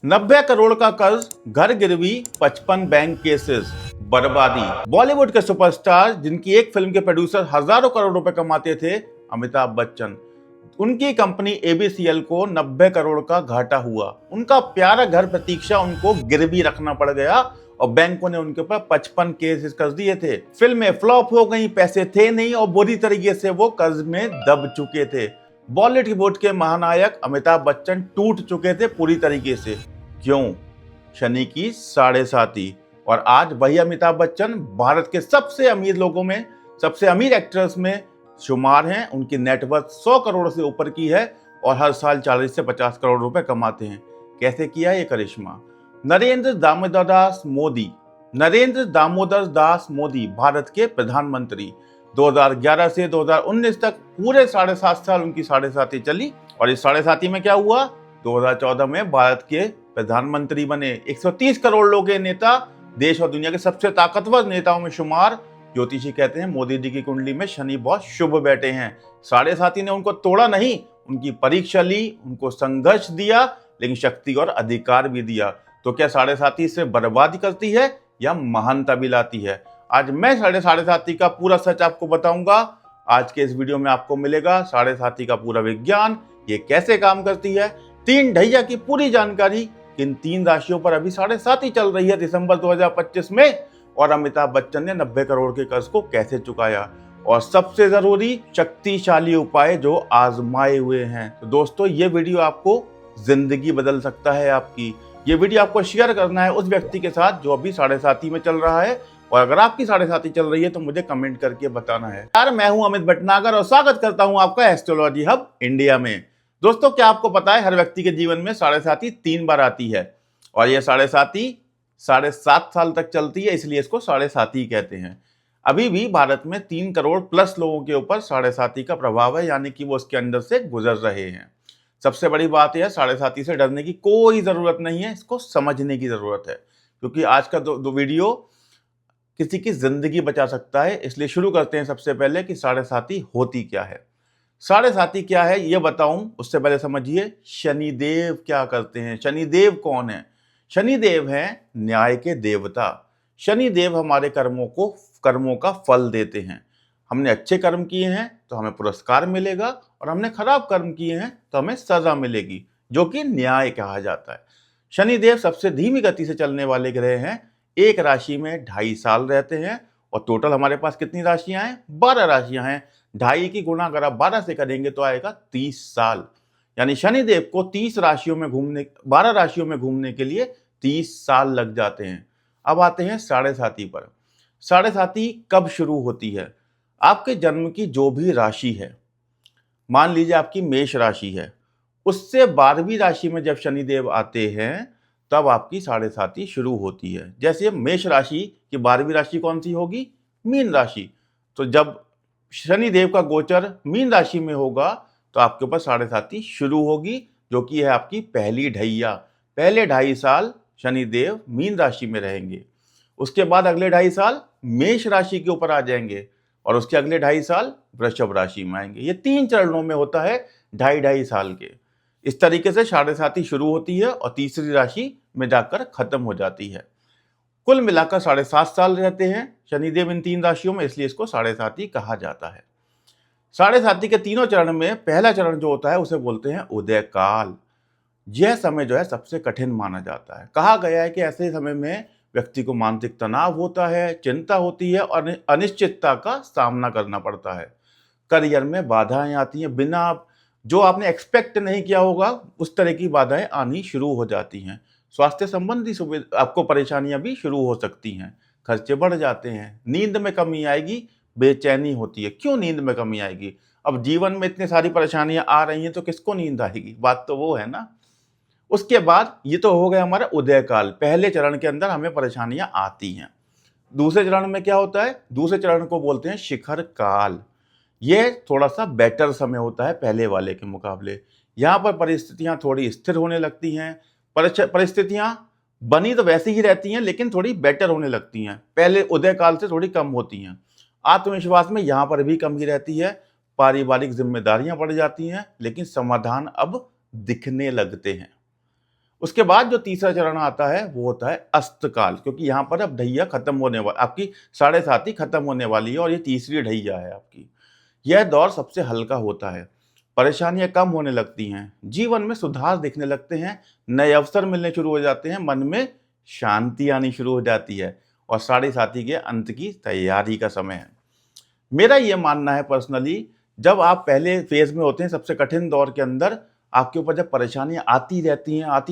90 करोड़ का कर्ज, घर गिरवी, 55 बैंक केसेस, बर्बादी। बॉलीवुड के सुपरस्टार जिनकी एक फिल्म के प्रोड्यूसर हजारों करोड़ रुपए कमाते थे, अमिताभ बच्चन, उनकी कंपनी एबीसीएल को 90 करोड़ का घाटा हुआ। उनका प्यारा घर प्रतीक्षा उनको गिरवी रखना पड़ गया और बैंकों ने उनके ऊपर 55 केस कर दिए थे। फिल्में फ्लॉप हो गई, पैसे थे नहीं और बुरी तरीके से वो कर्ज में दब चुके थे। बॉलीवुड के महानायक अमिताभ बच्चन टूट चुके थे पूरी तरीके से। क्यों? शनि की साढ़े साती। और आज वही अमिताभ बच्चन भारत के सबसे अमीर लोगों में, सबसे अमीर एक्टर्स में शुमार हैं। उनकी नेटवर्थ 100 करोड़ से ऊपर की है और हर साल 40 से 50 करोड़ रुपए कमाते हैं। कैसे किया ये करिश्मा? नरेंद्र दामोदर दास मोदी भारत के प्रधानमंत्री 2011 से 2019 तक पूरे 7.5 साल उनकी साढ़े साती चली। और इस साढ़े साती में क्या हुआ? 2014 में भारत के प्रधानमंत्री बने। 130 करोड़ लोगों के नेता, देश और दुनिया के सबसे ताकतवर नेताओं में शुमार। ज्योतिषी कहते हैं मोदी जी की कुंडली में शनि बहुत शुभ बैठे हैं। साढ़े साती ने उनको तोड़ा नहीं, उनकी परीक्षा ली, उनको संघर्ष दिया, लेकिन शक्ति और अधिकार भी दिया। तो क्या साढ़े साती से बर्बादी करती है या महानता भी लाती है? आज मैं साढ़े साती का पूरा सच आपको बताऊंगा। आज के इस वीडियो में आपको मिलेगा साढ़े साती का पूरा विज्ञान, ये कैसे काम करती है, 3 ढैया की पूरी जानकारी। किन 3 राशियों पर अभी साढ़े साती चल रही है दिसंबर 2025 में, और अमिताभ बच्चन ने 90 करोड़ के कर्ज को कैसे चुकाया, और सबसे जरूरी शक्तिशाली उपाय जो आजमाए हुए हैं। तो दोस्तों, ये वीडियो आपको जिंदगी बदल सकता है आपकी। ये वीडियो आपको शेयर करना है उस व्यक्ति के साथ जो अभी साढ़े साती में चल रहा है, और अगर आपकी साढ़े साती चल रही है तो मुझे कमेंट करके बताना है। यार, मैं हूं अमित भटनागर और स्वागत करता हूं आपका एस्ट्रोलॉजी हब इंडिया में। दोस्तों, क्या आपको पता है हर व्यक्ति के जीवन में साढ़े साती 3 बार आती है, और यह साढ़े साती 7.5 साल तक चलती है, इसलिए इसको साढ़े साती कहते हैं। अभी भी भारत में 3 करोड़ प्लस लोगों के ऊपर साढ़े साती का प्रभाव है, यानी कि वो उसके अंदर से गुजर रहे हैं। सबसे बड़ी बात यह है, साढ़े साती से डरने की कोई जरूरत नहीं है, इसको समझने की जरूरत है, क्योंकि आज का दो वीडियो किसी की जिंदगी बचा सकता है। इसलिए शुरू करते हैं सबसे पहले कि साढ़े साती होती क्या है। साढ़े साती क्या है ये बताऊं उससे पहले समझिए शनिदेव क्या करते हैं। शनिदेव कौन है? शनिदेव हैं न्याय के देवता। शनिदेव हमारे कर्मों का फल देते हैं। हमने अच्छे कर्म किए हैं तो हमें पुरस्कार मिलेगा, और हमने खराब कर्म किए हैं तो हमें सजा मिलेगी, जो कि न्याय कहा जाता है। शनिदेव सबसे धीमी गति से चलने वाले ग्रह हैं। एक राशि में 2.5 साल रहते हैं, और टोटल हमारे पास कितनी राशियां हैं? 12 राशियां हैं। 2.5 की गुणा अगर आप 12 से करेंगे तो आएगा 30 साल। यानी शनिदेव को 12 राशियों में घूमने के लिए 30 साल लग जाते हैं। अब आते हैं साढ़े साती पर। साढ़े साती कब शुरू होती है? आपके जन्म की जो भी राशि है, मान लीजिए आपकी मेष राशि है, उससे 12वीं राशि में जब शनिदेव आते हैं तब आपकी साढ़े साती शुरू होती है। जैसे मेष राशि की 12वीं राशि कौन सी होगी? मीन राशि। तो जब शनिदेव का गोचर मीन राशि में होगा तो आपके ऊपर साढ़े साती शुरू होगी, जो कि है आपकी पहली ढैया। पहले 2.5 साल शनिदेव मीन राशि में रहेंगे, उसके बाद अगले 2.5 साल मेष राशि के ऊपर आ जाएंगे, और उसके अगले 2.5 साल वृषभ राशि में आएंगे। ये 3 चरणों में होता है, 2.5 साल के। इस तरीके से साढ़े साती शुरू होती है और तीसरी राशि में जाकर खत्म हो जाती है। कुल मिलाकर 7.5 साल रहते हैं शनिदेव इन 3 राशियों में, इसलिए इसको साढ़े साती कहा जाता है। साढ़े साती के तीनों चरण में पहला चरण जो होता है उसे बोलते हैं उदय काल। यह समय जो है सबसे कठिन माना जाता है। कहा गया है कि ऐसे समय में व्यक्ति को मानसिक तनाव होता है, चिंता होती है और अनिश्चितता का सामना करना पड़ता है। करियर में बाधाएं आती हैं, बिना जो आपने एक्सपेक्ट नहीं किया होगा उस तरह की बाधाएं आनी शुरू हो जाती हैं। स्वास्थ्य संबंधी आपको परेशानियां भी शुरू हो सकती हैं। खर्चे बढ़ जाते हैं, नींद में कमी आएगी, बेचैनी होती है। क्यों नींद में कमी आएगी? अब जीवन में इतनी सारी परेशानियां आ रही हैं तो किसको नींद आएगी? बात तो वो है ना। उसके बाद ये तो हो गया हमारा उदय काल। पहले चरण के अंदर हमें परेशानियां आती हैं। दूसरे चरण में क्या होता है? दूसरे चरण को बोलते हैं शिखर काल। ये थोड़ा सा बेटर समय होता है पहले वाले के मुकाबले। यहाँ पर परिस्थितियां थोड़ी स्थिर होने लगती हैं। परिस्थितियां बनी तो वैसी ही रहती हैं, लेकिन थोड़ी बेटर होने लगती हैं, पहले उदय काल से थोड़ी कम होती हैं। आत्मविश्वास में यहाँ पर भी कमी रहती है। पारिवारिक जिम्मेदारियां बढ़ जाती हैं, लेकिन समाधान अब दिखने लगते हैं। उसके बाद जो तीसरा चरण आता है वो होता है अस्तकाल, क्योंकि यहाँ पर अब ढैया खत्म होने वाली, आपकी 7.5 खत्म होने वाली है और ये तीसरी ढैया है आपकी। यह दौर सबसे हल्का होता है, परेशानियां कम होने लगती हैं, जीवन में सुधार दिखने लगते हैं, नए अवसर मिलने शुरू हो जाते हैं, मन में शांति आनी शुरू हो जाती है और 7.5 के अंत की तैयारी का समय है। मेरा ये मानना है पर्सनली, जब आप पहले फेज में होते हैं सबसे कठिन दौर के अंदर, आपके ऊपर जब परेशानियां आती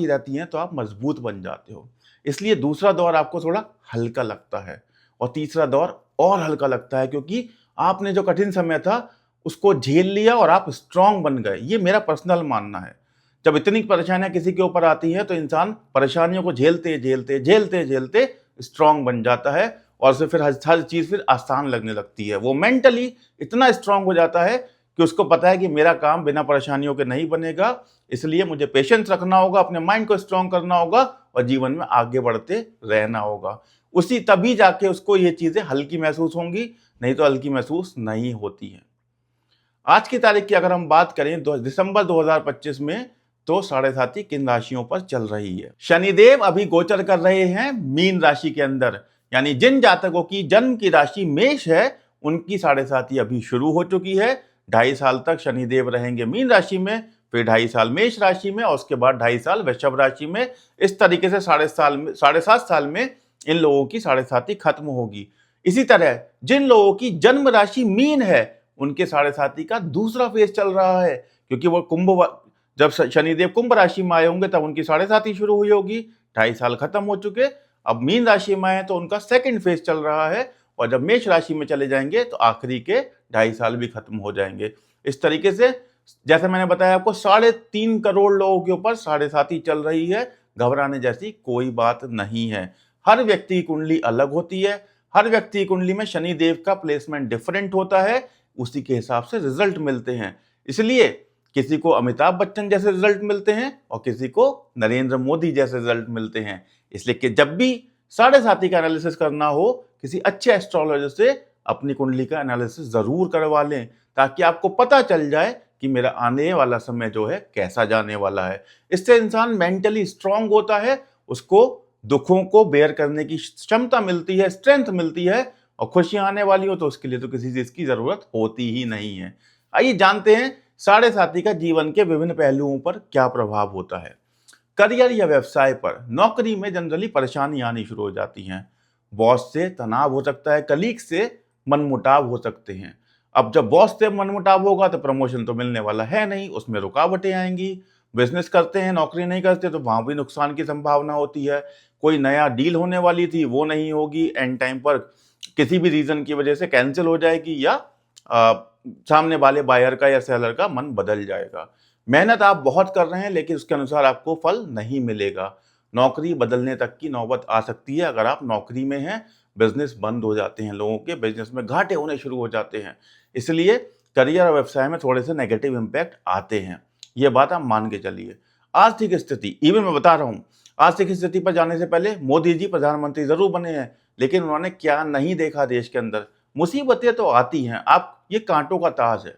रहती हैं तो आप मजबूत बन जाते हो। इसलिए दूसरा दौर आपको थोड़ा हल्का लगता है और तीसरा दौर और हल्का लगता है, क्योंकि आपने जो कठिन समय था उसको झेल लिया और आप स्ट्रांग बन गए। ये मेरा पर्सनल मानना है। जब इतनी परेशानियां किसी के ऊपर आती हैं तो इंसान परेशानियों को झेलते स्ट्रांग बन जाता है और उसे फिर हर चीज फिर आसान लगने लगती है। वो मेंटली इतना स्ट्रांग हो जाता है कि उसको पता है कि मेरा काम बिना परेशानियों के नहीं बनेगा, इसलिए मुझे पेशेंस रखना होगा, अपने माइंड को स्ट्रांग करना होगा और जीवन में आगे बढ़ते रहना होगा। उसी तभी जाके उसको ये चीजें हल्की महसूस होंगी, नहीं तो हल्की महसूस नहीं होती है। आज की तारीख की अगर हम बात करें दिसंबर 2025 में, तो 7.5 किन राशियों पर चल रही है। शनिदेव अभी गोचर कर रहे हैं मीन राशि के अंदर, यानी जिन जातकों की जन्म की राशि मेष है उनकी 7.5 अभी शुरू हो चुकी है। 2.5 साल तक शनिदेव रहेंगे मीन राशि में, फिर 2.5 साल मेष राशि में और उसके बाद 2.5 साल वृषभ राशि में। इस तरीके से 7.5 साल में इन लोगों की 7.5 खत्म होगी। इसी तरह जिन लोगों की जन्म राशि मीन है उनके 7.5 का दूसरा फेज चल रहा है, क्योंकि वो जब शनिदेव कुंभ राशि में आए होंगे तब उनकी 7.5 शुरू हुई होगी। 2.5 साल खत्म हो चुके, अब मीन राशि में आए तो उनका सेकंड फेज चल रहा है और जब मेष राशि में चले जाएंगे तो आखिरी के 2.5 साल भी खत्म हो जाएंगे। इस तरीके से जैसे मैंने बताया आपको, 3.5 करोड़ लोगों के ऊपर 7.5 चल रही है। घबराने जैसी कोई बात नहीं है। हर व्यक्ति की कुंडली अलग होती है, हर व्यक्ति की कुंडली में शनिदेव का प्लेसमेंट डिफरेंट होता है, उसी के हिसाब से रिजल्ट मिलते हैं। इसलिए किसी को अमिताभ बच्चन जैसे रिजल्ट मिलते हैं और किसी को नरेंद्र मोदी जैसे रिजल्ट मिलते हैं। इसलिए कि जब भी 7.5 का एनालिसिस करना हो, किसी अच्छे एस्ट्रोलॉजर से अपनी कुंडली का एनालिसिस जरूर करवा लें, ताकि आपको पता चल जाए कि मेरा आने वाला समय जो है कैसा जाने वाला है। इससे इंसान मेंटली स्ट्रांग होता है, उसको दुखों को बेयर करने की क्षमता मिलती है, स्ट्रेंथ मिलती है, और खुशियां आने वाली हो तो उसके लिए तो किसी चीज की जरूरत होती ही नहीं है। आइए जानते हैं 7.5 का जीवन के विभिन्न पहलुओं पर क्या प्रभाव होता है। करियर या व्यवसाय पर, नौकरी में जनरली परेशानी आनी शुरू हो जाती हैं। बॉस से तनाव हो सकता है, कलीग से मनमुटाव हो सकते हैं। अब जब बॉस से मनमुटाव होगा तो प्रमोशन तो मिलने वाला है नहीं, उसमें रुकावटें आएंगी। बिजनेस करते हैं, नौकरी नहीं करते तो वहां भी नुकसान की संभावना होती है। कोई नया डील होने वाली थी वो नहीं होगी, एंड टाइम पर किसी भी रीजन की वजह से कैंसिल हो जाएगी, या सामने वाले बायर का या सेलर का मन बदल जाएगा। मेहनत आप बहुत कर रहे हैं लेकिन उसके अनुसार आपको फल नहीं मिलेगा। नौकरी बदलने तक की नौबत आ सकती है अगर आप नौकरी में हैं। बिजनेस बंद हो जाते हैं, लोगों के बिजनेस में घाटे होने शुरू हो जाते हैं। इसलिए करियर और व्यवसाय में थोड़े से नेगेटिव इंपैक्ट आते हैं, ये बात आप मान के चलिए। आर्थिक स्थिति, इवन मैं बता रहा हूँ, आर्थिक स्थिति पर जाने से पहले मोदी जी प्रधानमंत्री जरूर बने हैं, लेकिन उन्होंने क्या नहीं देखा देश के अंदर। मुसीबतें तो आती हैं, आप ये कांटों का ताज है।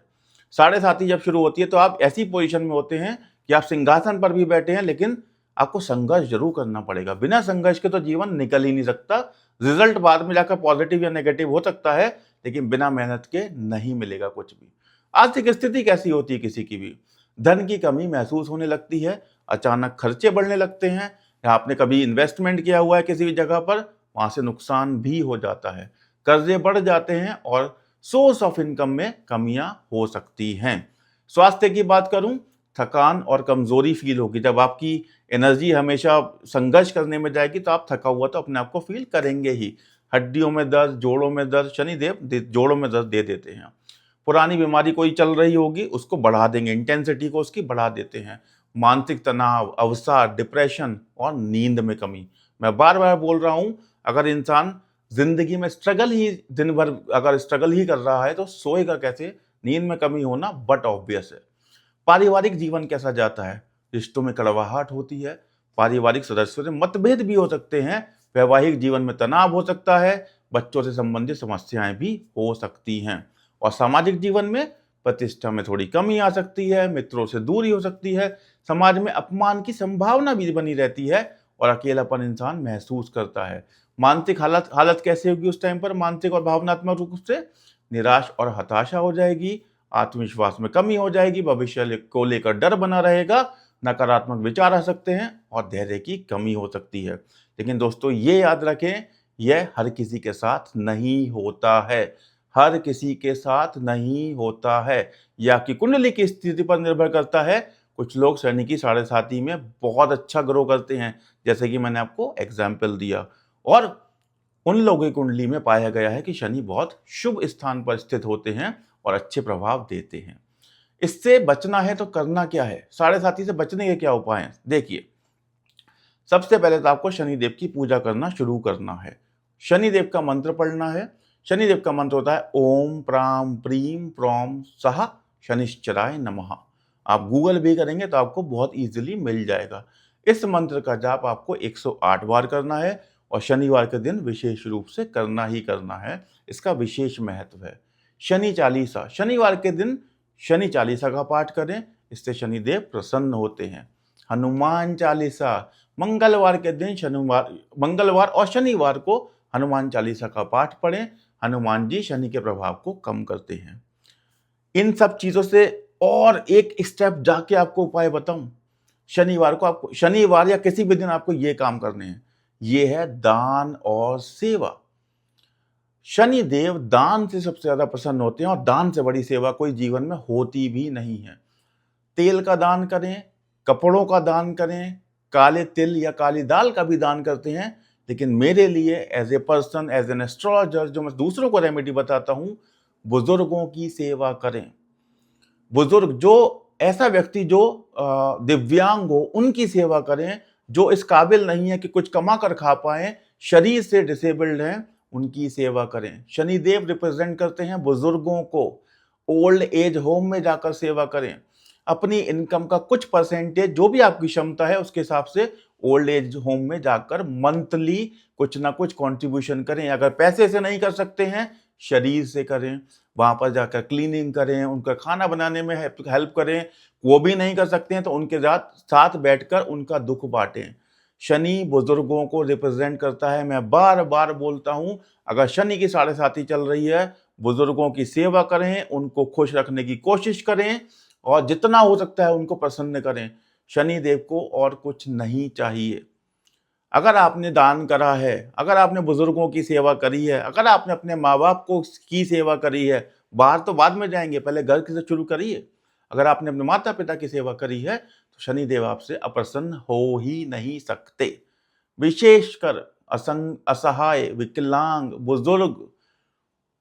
7.5 जब शुरू होती है तो आप ऐसी पोजीशन में होते हैं कि आप सिंहासन पर भी बैठे हैं, लेकिन आपको संघर्ष जरूर करना पड़ेगा। बिना संघर्ष के तो जीवन निकल ही नहीं सकता। रिजल्ट बाद में जाकर पॉजिटिव या नेगेटिव हो सकता है, लेकिन बिना मेहनत के नहीं मिलेगा कुछ भी। आर्थिक स्थिति कैसी होती है किसी की भी, धन की कमी महसूस होने लगती है, अचानक खर्चे बढ़ने लगते हैं, या आपने कभी इन्वेस्टमेंट किया हुआ है किसी भी जगह पर, वहां से नुकसान भी हो जाता है, कर्जे बढ़ जाते हैं और सोर्स ऑफ इनकम में कमियां हो सकती हैं। स्वास्थ्य की बात करूं, थकान और कमजोरी फील होगी। जब आपकी एनर्जी हमेशा संघर्ष करने में जाएगी तो आप थका हुआ तो अपने आप को फील करेंगे ही। हड्डियों में दर्द, जोड़ों में दर्द, शनिदेव जोड़ों में दर्द दे देते हैं। पुरानी बीमारी कोई चल रही होगी उसको बढ़ा देंगे, इंटेंसिटी को उसकी बढ़ा देते हैं। मानसिक तनाव, अवसाद, डिप्रेशन और नींद में कमी। मैं बार बार बोल रहा हूं, अगर इंसान जिंदगी में स्ट्रगल ही दिन भर अगर स्ट्रगल ही कर रहा है तो सोएगा कैसे। नींद में कमी होना बट ऑब्वियस है। पारिवारिक जीवन कैसा जाता है, रिश्तों में कड़वाहट होती है, पारिवारिक सदस्यों से मतभेद भी हो सकते हैं, वैवाहिक जीवन में तनाव हो सकता है, बच्चों से संबंधित समस्याएं भी हो सकती हैं। और सामाजिक जीवन में प्रतिष्ठा में थोड़ी कमी आ सकती है, मित्रों से दूरी हो सकती है, समाज में अपमान की संभावना भी बनी रहती है और अकेलापन इंसान महसूस करता है। मानसिक हालत हालत कैसे होगी उस टाइम पर? मानसिक और भावनात्मक रूप से निराश और हताशा हो जाएगी, आत्मविश्वास में कमी हो जाएगी, भविष्य को लेकर डर बना रहेगा, नकारात्मक विचार आ सकते हैं और धैर्य की कमी हो सकती है। लेकिन दोस्तों ये याद रखें, यह हर किसी के साथ नहीं होता है। हर किसी के साथ नहीं होता है। यह आपकी कुंडली की स्थिति पर निर्भर करता है। कुछ लोग शनि की साढ़े साती में बहुत अच्छा ग्रो करते हैं, जैसे कि मैंने आपको एग्जाम्पल दिया, और उन लोगों की कुंडली में पाया गया है कि शनि बहुत शुभ स्थान पर स्थित होते हैं और अच्छे प्रभाव देते हैं। इससे बचना है तो करना क्या है? साढ़े साती से बचने के क्या उपाय हैं? देखिए, सबसे पहले तो आपको शनिदेव की पूजा करना शुरू करना है। शनिदेव का मंत्र पढ़ना है। शनिदेव का मंत्र होता है ओम प्राम प्रीम प्रोम सह शनिश्चराय नमः। आप गूगल भी करेंगे तो आपको बहुत इजीली मिल जाएगा। इस मंत्र का जाप आपको 108 बार करना है और शनिवार के दिन विशेष रूप से करना ही करना है। इसका विशेष महत्व है। शनि चालीसा, शनिवार के दिन शनि चालीसा का पाठ करें, इससे शनिदेव प्रसन्न होते हैं। हनुमान चालीसा, मंगलवार के दिन मंगलवार और शनिवार को हनुमान चालीसा का पाठ पढ़ें। हनुमान जी शनि के प्रभाव को कम करते हैं। इन सब चीजों से और एक स्टेप जाके आपको उपाय बताऊं। शनिवार को आपको, शनिवार या किसी भी दिन आपको ये काम करने हैं। ये है दान और सेवा। शनि देव दान से सबसे ज्यादा प्रसन्न होते हैं और दान से बड़ी सेवा कोई जीवन में होती भी नहीं है। तेल का दान करें, कपड़ों का दान करें, काले तिल या काली दाल का भी दान करते हैं। लेकिन मेरे लिए as a person, as an astrologer, जो मैं दूसरों को रेमेडी बताता हूं, बुजुर्गों की सेवा करें। बुजुर्ग, जो ऐसा व्यक्ति जो दिव्यांग हो, उनकी सेवा करें। जो इस काबिल नहीं है कि कुछ कमा कर खा पाए, शरीर से डिसेबल्ड हैं, उनकी सेवा करें। शनिदेव रिप्रेजेंट करते हैं बुजुर्गों को। ओल्ड एज होम में जाकर सेवा करें। अपनी इनकम का कुछ परसेंटेज, जो भी आपकी क्षमता है उसके हिसाब से ओल्ड एज होम में जाकर मंथली कुछ ना कुछ कंट्रीब्यूशन करें। अगर पैसे से नहीं कर सकते हैं, शरीर से करें। वहां पर जाकर क्लीनिंग करें, उनका खाना बनाने में हेल्प करें। वो भी नहीं कर सकते हैं तो उनके साथ बैठकर उनका दुख बांटें। शनि बुजुर्गों को रिप्रेजेंट करता है। मैं बार बार बोलता हूं, अगर शनि की साढ़े साती चल रही है, बुजुर्गों की सेवा करें, उनको खुश रखने की कोशिश करें और जितना हो सकता है उनको प्रसन्न करें। शनि देव को और कुछ नहीं चाहिए। अगर आपने दान करा है, अगर आपने बुजुर्गों की सेवा करी है, अगर आपने अपने माँ बाप को की सेवा करी है, बाहर तो बाद में जाएंगे, पहले घर से शुरू करिए। अगर आपने अपने माता पिता की सेवा करी है तो शनि देव आपसे अप्रसन्न हो ही नहीं सकते। विशेषकर असहाय, विकलांग, बुजुर्ग,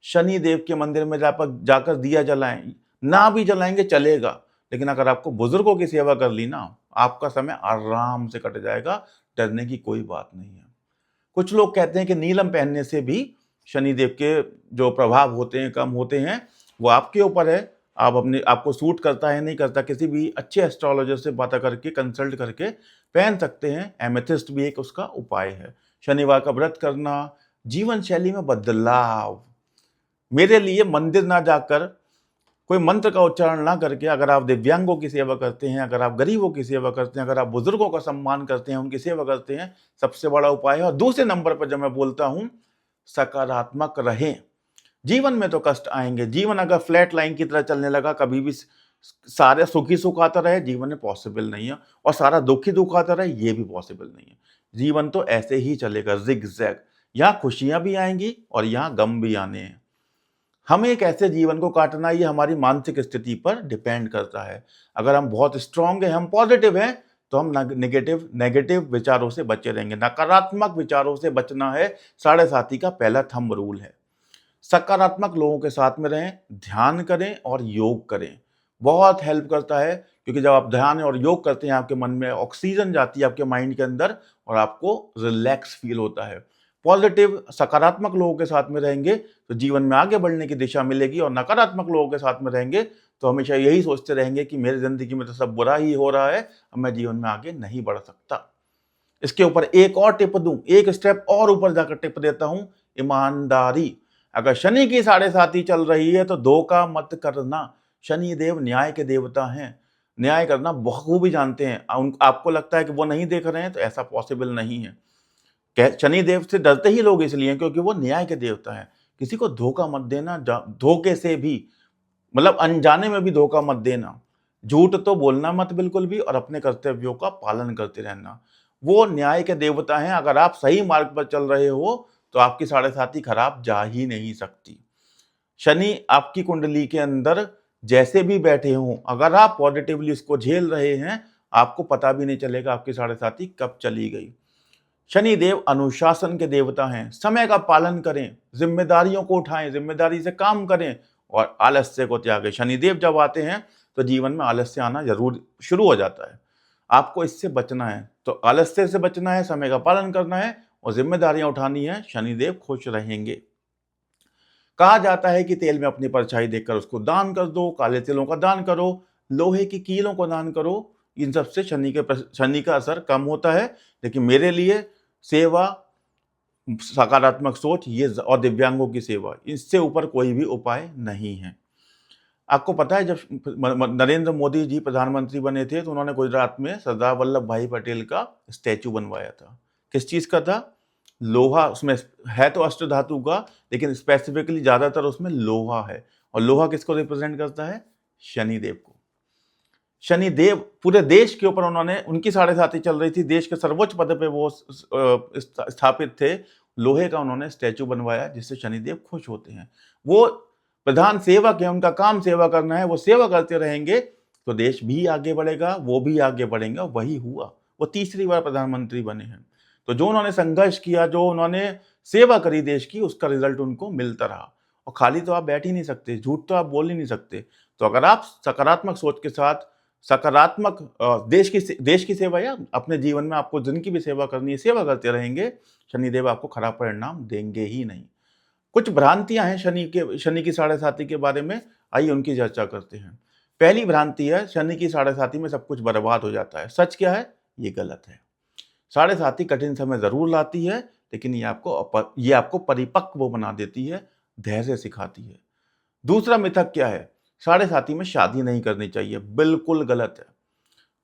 शनि देव के मंदिर में जाकर दिया जलाएं। ना भी जलाएंगे चलेगा, लेकिन अगर आपको बुजुर्गों की सेवा कर ली ना, आपका समय आराम से कट जाएगा। डरने की कोई बात नहीं है। कुछ लोग कहते हैं कि नीलम पहनने से भी शनिदेव के जो प्रभाव होते हैं कम होते हैं। वो आपके ऊपर है, आपको सूट करता है नहीं करता। किसी भी अच्छे एस्ट्रोलॉजर से बात करके, कंसल्ट करके पहन सकते हैं। एमेथिस्ट भी एक उसका उपाय है। शनिवार का व्रत करना, जीवन शैली में बदलाव। मेरे लिए मंदिर ना जाकर, कोई मंत्र का उच्चारण ना करके, अगर आप दिव्यांगों की सेवा करते हैं, अगर आप गरीबों की सेवा करते हैं, अगर आप बुजुर्गों का सम्मान करते हैं, उनकी सेवा करते हैं, सबसे बड़ा उपाय है। और दूसरे नंबर पर जब मैं बोलता हूं, सकारात्मक रहें। जीवन में तो कष्ट आएंगे। जीवन अगर फ्लैट लाइन की तरह चलने लगा, कभी भी सारे सुखी सुख आता रहे, जीवन में पॉसिबल नहीं है। और सारा दुखी दुख आता रहे, ये भी पॉसिबल नहीं है। जीवन तो ऐसे ही चलेगा, जिग जैग। यहाँ खुशियां भी आएंगी और यहाँ गम भी आने हैं। हमें कैसे जीवन को काटना, ये हमारी मानसिक स्थिति पर डिपेंड करता है। अगर हम बहुत स्ट्रांग हैं, हम पॉजिटिव हैं, तो हम नेगेटिव विचारों से बचे रहेंगे। नकारात्मक विचारों से बचना है, साढ़े साती का पहला थंब रूल है। सकारात्मक लोगों के साथ में रहें, ध्यान करें और योग करें। बहुत हेल्प करता है, क्योंकि जब आप ध्यान और योग करते हैं, आपके मन में ऑक्सीजन जाती है आपके माइंड के अंदर और आपको रिलैक्स फील होता है। पॉजिटिव सकारात्मक लोगों के साथ में रहेंगे तो जीवन में आगे बढ़ने की दिशा मिलेगी, और नकारात्मक लोगों के साथ में रहेंगे तो हमेशा यही सोचते रहेंगे कि मेरी जिंदगी में तो सब बुरा ही हो रहा है, अब मैं जीवन में आगे नहीं बढ़ सकता। इसके ऊपर एक और टिप दूं, एक स्टेप और ऊपर जाकर टिप देता हूं, ईमानदारी। अगर शनि की साढ़े साती चल रही है तो धोखा मत करना। शनि देव न्याय के देवता हैं, न्याय करना बखूबी जानते हैं। आपको लगता है कि वो नहीं देख रहे हैं, तो ऐसा पॉसिबल नहीं है। शनि देव से डरते ही लोग इसलिए हैं क्योंकि वो न्याय के देवता हैं। किसी को धोखा मत देना, धोखे से भी, मतलब अनजाने में भी धोखा मत देना। झूठ तो बोलना मत बिल्कुल भी, और अपने कर्तव्यों का पालन करते रहना। वो न्याय के देवता हैं। अगर आप सही मार्ग पर चल रहे हो तो आपकी 7.5 खराब जा ही नहीं सकती। शनि आपकी कुंडली के अंदर जैसे भी बैठे हों, अगर आप पॉजिटिवली इसको झेल रहे हैं, आपको पता भी नहीं चलेगा आपकी 7.5 कब चली गई। शनि देव अनुशासन के देवता हैं। समय का पालन करें, जिम्मेदारियों को उठाएं, जिम्मेदारी से काम करें और आलस्य को त्यागें। शनिदेव जब आते हैं तो जीवन में आलस्य आना जरूर शुरू हो जाता है। आपको इससे बचना है, तो आलस्य से बचना है, समय का पालन करना है और जिम्मेदारियां उठानी है। शनिदेव खुश रहेंगे। कहा जाता है कि तेल में अपनी परछाई देखकर उसको दान कर दो, काले तिलों का दान करो, लोहे की कीलों को दान करो। इन सब से शनि का असर कम होता है। लेकिन मेरे लिए सेवा, सकारात्मक सोच, ये और दिव्यांगों की सेवा, इससे ऊपर कोई भी उपाय नहीं है। आपको पता है, जब नरेंद्र मोदी जी प्रधानमंत्री बने थे तो उन्होंने गुजरात में सरदार वल्लभ भाई पटेल का स्टैचू बनवाया था। किस चीज का था? लोहा। उसमें है तो अष्ट धातु का, लेकिन स्पेसिफिकली ज्यादातर उसमें लोहा है। और लोहा किसको रिप्रेजेंट करता है? शनिदेव को। शनिदेव पूरे देश के ऊपर, उन्होंने, उनकी 7.5 चल रही थी, देश के सर्वोच्च पद पे वो स्थापित थे। लोहे का उन्होंने स्टैचू बनवाया, जिससे शनिदेव खुश होते हैं। वो प्रधान सेवक है, उनका काम सेवा करना है। वो सेवा करते रहेंगे तो देश भी आगे बढ़ेगा, वो भी आगे बढ़ेंगे। वही हुआ, वो तीसरी बार प्रधानमंत्री बने हैं। तो जो उन्होंने संघर्ष किया, जो उन्होंने सेवा करी देश की, उसका रिजल्ट उनको मिलता रहा। और खाली तो आप बैठ ही नहीं सकते, झूठ तो आप बोल ही नहीं सकते। तो अगर आप सकारात्मक सोच के साथ, सकारात्मक देश की सेवा या अपने जीवन में आपको जिनकी भी सेवा करनी है, सेवा करते रहेंगे, शनिदेव आपको खराब परिणाम देंगे ही नहीं। कुछ भ्रांतियां हैं शनि की 7.5 के बारे में, आइए उनकी चर्चा करते हैं। पहली भ्रांति है, शनि की 7.5 में सब कुछ बर्बाद हो जाता है। सच क्या है? ये गलत है। 7.5 कठिन समय जरूर लाती है, लेकिन ये आपको परिपक्व बना देती है, धैर्य सिखाती है। दूसरा मिथक क्या है? 7.5 में शादी नहीं करनी चाहिए। बिल्कुल गलत है।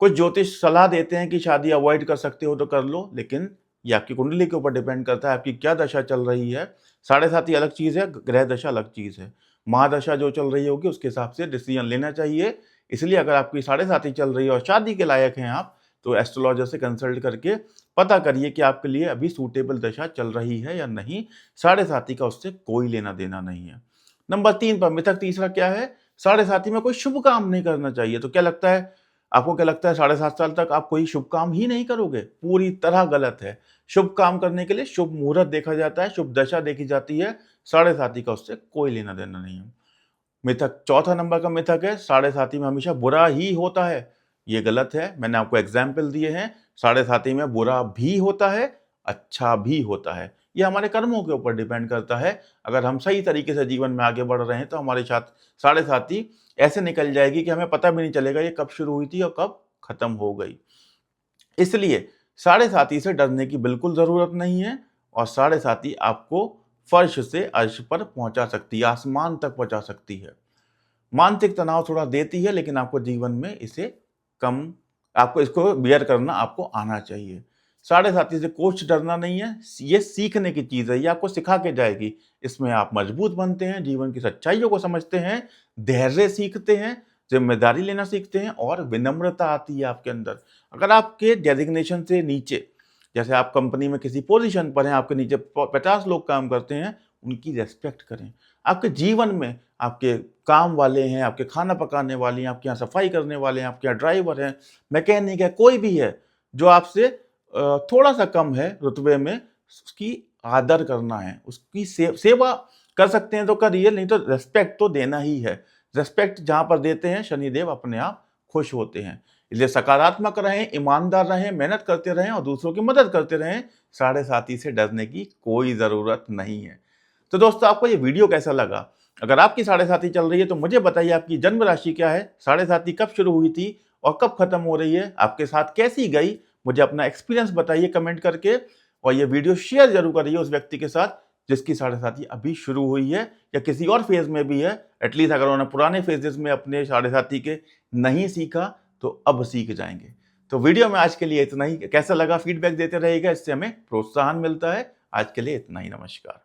कुछ ज्योतिष सलाह देते हैं कि शादी अवॉइड कर सकते हो तो कर लो, लेकिन ये आपकी कुंडली के ऊपर डिपेंड करता है, आपकी क्या दशा चल रही है। 7.5 अलग चीज है, ग्रह दशा अलग चीज है। महादशा जो चल रही होगी उसके हिसाब से डिसीजन लेना चाहिए। इसलिए अगर आपकी 7.5 चल रही है और शादी के लायक हैं आप, तो एस्ट्रोलॉजर से कंसल्ट करके पता करिए कि आपके लिए अभी सूटेबल दशा चल रही है या नहीं। 7.5 का उससे कोई लेना देना नहीं है। नंबर 3 पर मिथक तीसरा क्या है? 7.5 में कोई शुभ काम नहीं करना चाहिए। तो क्या लगता है आपको? क्या लगता है 7.5 साल तक आप कोई शुभ काम ही नहीं करोगे? पूरी तरह गलत है। शुभ काम करने के लिए शुभ मुहूर्त देखा जाता है, शुभ दशा देखी जाती है। 7.5 का उससे कोई लेना देना नहीं है। मिथक, चौथा नंबर का मिथक है 7.5 में हमेशा बुरा ही होता है। ये गलत है। मैंने आपको एग्जाम्पल दिए हैं। 7.5 में बुरा भी होता है, अच्छा भी होता है। ये हमारे कर्मों के ऊपर डिपेंड करता है। अगर हम सही तरीके से जीवन में आगे बढ़ रहे हैं तो हमारे साथ 7.5 ऐसे निकल जाएगी कि हमें पता भी नहीं चलेगा ये कब शुरू हुई थी और कब खत्म हो गई। इसलिए 7.5 से डरने की बिल्कुल जरूरत नहीं है। और 7.5 आपको फर्श से अर्श पर पहुंचा सकती है, आसमान तक पहुंचा सकती है। मानसिक तनाव थोड़ा देती है, लेकिन आपको जीवन में आपको इसको बियर करना आपको आना चाहिए। 7.5 से कुछ डरना नहीं है, ये सीखने की चीज है, ये आपको सिखा के जाएगी। इसमें आप मजबूत बनते हैं, जीवन की सच्चाइयों को समझते हैं, धैर्य सीखते हैं, जिम्मेदारी लेना सीखते हैं और विनम्रता आती है आपके अंदर। अगर आपके डेजिग्नेशन से नीचे, जैसे आप कंपनी में किसी पोजीशन पर हैं, आपके नीचे 50 लोग काम करते हैं, उनकी रेस्पेक्ट करें। आपके जीवन में आपके काम वाले हैं, आपके खाना पकाने वाले हैं, आपके यहाँ सफाई करने वाले हैं, आपके यहाँ ड्राइवर हैं, मैकेनिक है, कोई भी है जो आपसे थोड़ा सा कम है रुतबे में, उसकी आदर करना है, उसकी सेवा कर सकते हैं तो करिए, नहीं तो रेस्पेक्ट तो देना ही है। रेस्पेक्ट जहां पर देते हैं, शनिदेव अपने आप खुश होते हैं। इसलिए सकारात्मक रहें, ईमानदार रहें, मेहनत करते रहें और दूसरों की मदद करते रहें। 7.5 से डरने की कोई जरूरत नहीं है। तो दोस्तों, आपको ये वीडियो कैसा लगा? अगर आपकी 7.5 चल रही है तो मुझे बताइए आपकी जन्म राशि क्या है, 7.5 कब शुरू हुई थी और कब खत्म हो रही है, आपके साथ कैसी गई? मुझे अपना एक्सपीरियंस बताइए कमेंट करके। और ये वीडियो शेयर जरूर करिए उस व्यक्ति के साथ जिसकी साढ़े साथी अभी शुरू हुई है या किसी और फेज में भी है। एटलीस्ट अगर उन्होंने पुराने फेजेस में अपने साढ़े साथी के नहीं सीखा तो अब सीख जाएंगे। तो वीडियो में आज के लिए इतना ही। कैसा लगा फीडबैक देते रहिएगा, इससे हमें प्रोत्साहन मिलता है। आज के लिए इतना ही, नमस्कार।